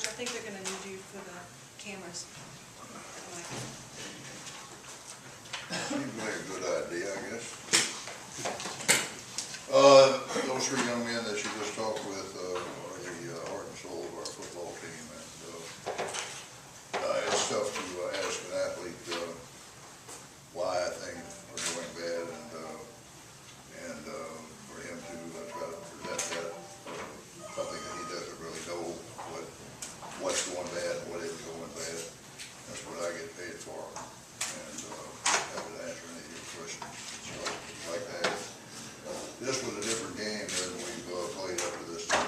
Coach, I think they're gonna need you for the cameras. Seems like a good idea, I guess. Those three young men that you just talked with are the heart and soul of our football team, and it's tough to ask an athlete why things are going bad, and for him to try to present that something that he doesn't really know what's going bad and what isn't going bad. That's what I get paid for, and have to answer any of your questions like that. This was a different game than we've played up to this time.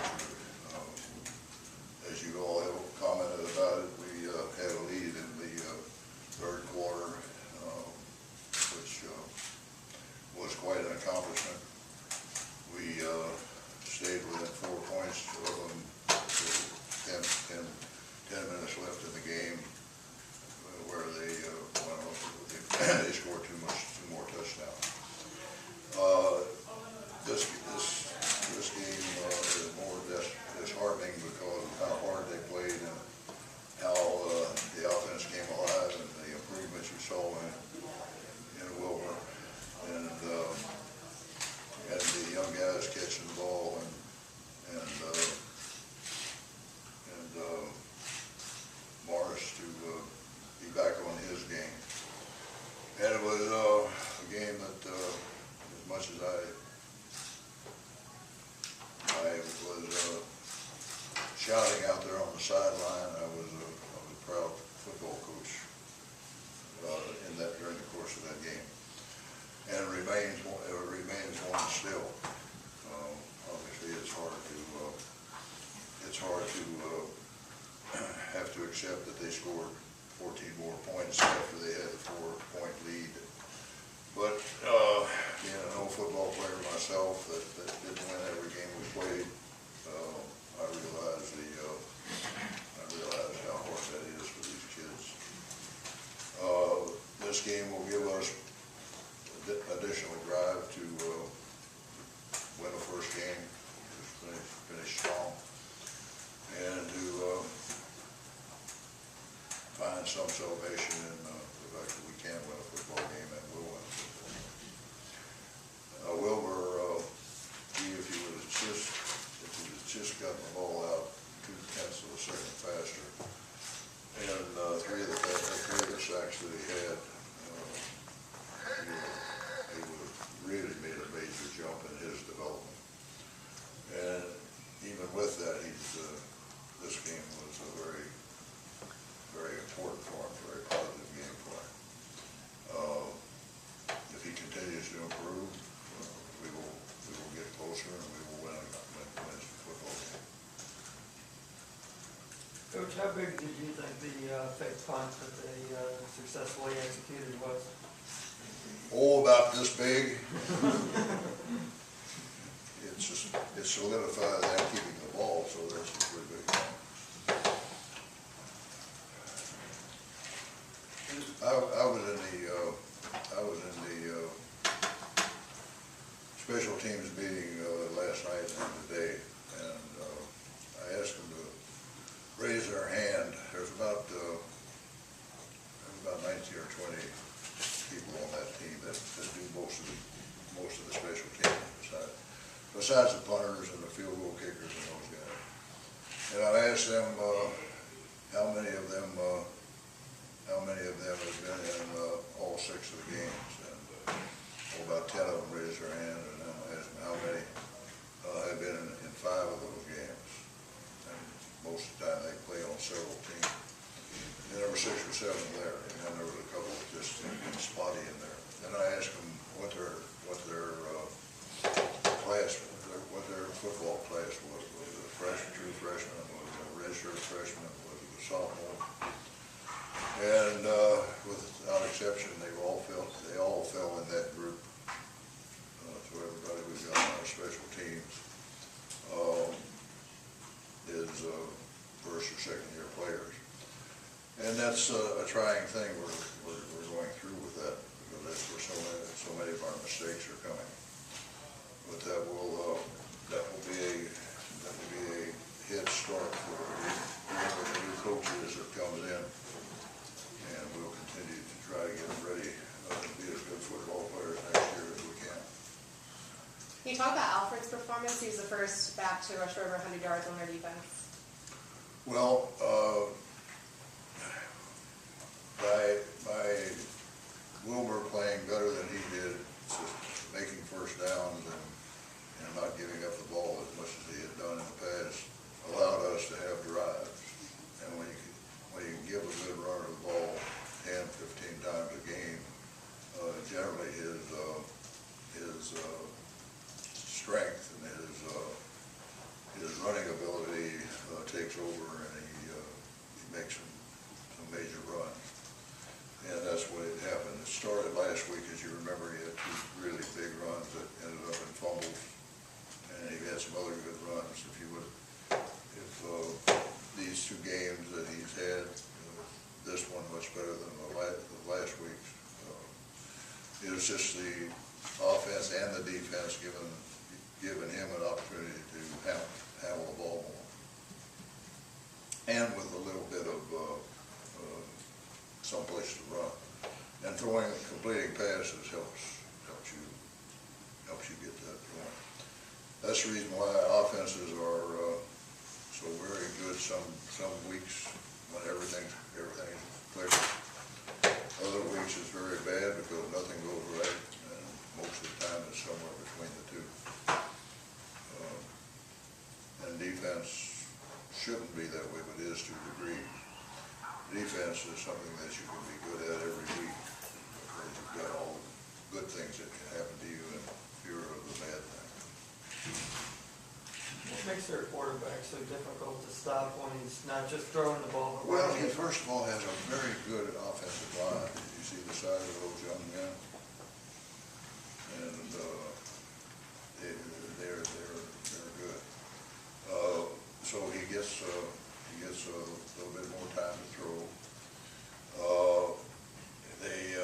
As you all have commented about it, we had a lead in the third quarter, which was quite an accomplishment. We stayed within 4 points of them with 10 minutes left in the game, where they went off. They scored two more touchdowns. This game is more disheartening because of how hard they played and how the offense came alive and the improvements you saw in Wilbur and the young guys catching the ball and Morris to be back on his game. And it was a game that, as much as I was shouting out there on the sideline, I was a proud football coach during the course of that game, and it remains one still. Obviously, it's hard to have to accept that they scored 14 more points after they had a 4-point lead. But being an old football player myself that didn't win every game we played, I realize how hard that is for these kids. This game will give us additional drive to win the first game, finish strong, and to find some salvation in the fact that we can win a football game and will win a football game. Wilbur, if you would have just gotten the ball out 0.2 of a second faster, and three of the sacks that he had, he would have really made a major jump in his development. And even with that, this game was a very, very important for him, very positive game for him. If he continues to improve, we will get closer and we will win some football game. Coach, how big did you think the fake punt that they successfully executed was? Oh, about this big. It solidified that keeping the ball, so that's a pretty big thing. I was in the special teams meeting last night and today, and I asked them to raise their hand. There's about 19 or 20 people on that team that do most of the special teams besides the punters and the field goal kickers and those guys. And I asked them how many of them have been in all 6 of the games, and about 10 of them raised their hand, and then I asked them how many have been in 5 of those games. And most of the time they play on several teams. And there were 6 or 7 there, and then there was a couple just spotty in there. Then I asked them what their class, what their football class was. Was it a freshman, true freshman? Was it a redshirt freshman? Was it a sophomore? And without exception, they all fell in that group. So everybody we've got on our special teams is first or second year players, and that's a trying thing we're going through with that, because that's where so many of our mistakes are coming. But that will be a head start for whoever coaches that comes in, and we'll continue to try to get them ready to be as good football players next year as we can. Can you talk about Alfred's performance? He was the first back to rush for over 100 yards on their defense. Well, by Wilbur playing better than he did, just making first downs and not giving up the ball as much as he had done in the past, allowed us to have drives. And when you can give a good runner the ball 10, 15 times a game, generally his strength and his running ability takes over, and he makes some major runs. And that's what had happened. It started last week, as you remember. He had two really big runs that ended up in fumbles, and he had some other good runs. If these two games that he's had, this one much better than the last week's, it was just the offense and the defense giving him an opportunity to handle the ball more, and with a little bit of someplace to run. And completing passes helps you get that going. That's the reason why offenses are so very good some weeks when everything's clicking. Other weeks is very bad because nothing goes right, and most of the time it's somewhere between the two. And defense shouldn't be that way, but it is to a degree. Defense is something that you can be good at every week, because you've got all the good things that can happen to you and fewer of the bad things. What makes their quarterback so difficult to stop when he's not just throwing the ball? But Well, running he it? first of all has a very good offensive line. Did you see the size of those young men? And they're good. So he gets a little bit more time to throw. They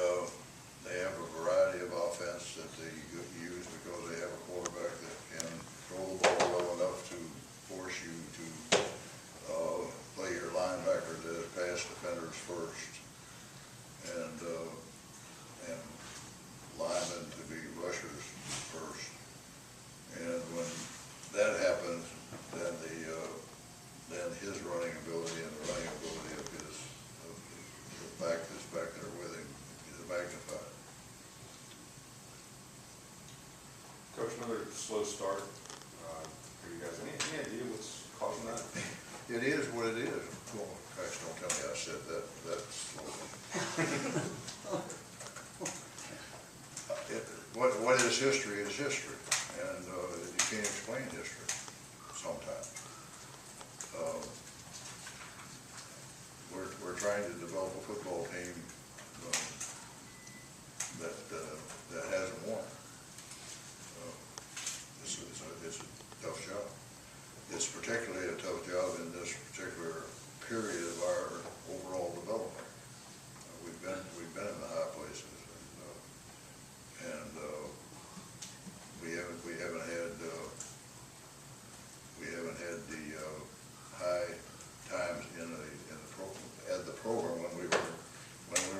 have a variety of offense that they use because they have a quarterback that can throw the ball well enough to force you to play your linebackers as pass defenders first, and linemen to be rushers first. And when that happens, then his running ability and the running ability of the back that's back there with him is magnified. Coach, another slow start for you guys. Any idea what's causing that? It is what it is. Well, gosh, don't tell me I said that slowly. What is history is history, and you can't explain history sometimes. We're trying to develop a football team that hasn't won. It's a tough job. It's particularly a tough job in this particular period of our overall development. We've been in the high places, and we haven't had the high times in the program when we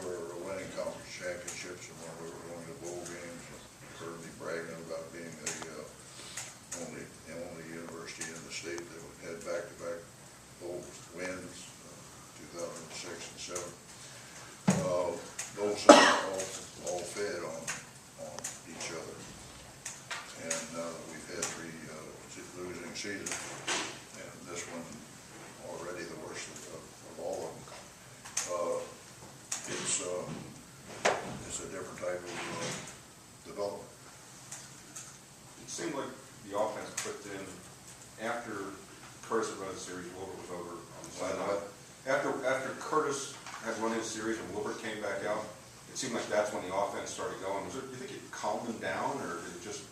were winning conference championships and when we were going to bowl games. You heard me bragging about being the only university in the state that had back-to-back bowl wins, 2006 and 7. Those things all fed on each other, and we've had 3 losing seasons, and this one already the worst of all of them. It's a different type of development. It seemed like the offense clicked in after Curtis had run the series. Wilbur was over on the sideline. After Curtis had run his series and Wilbur came back out, it seemed like that's when the offense started going. Do you think it calmed them down, or did it just?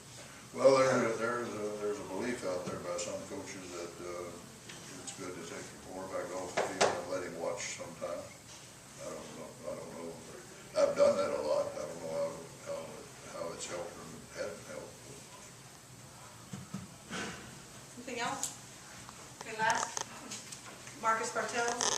Well, there's a belief out there by some coaches that it's good to take your quarterback off the field and let him watch sometimes. I don't know. I've done that a lot. I don't know how it's helped or hasn't helped. Anything else? Okay, last, Marcus Bartels.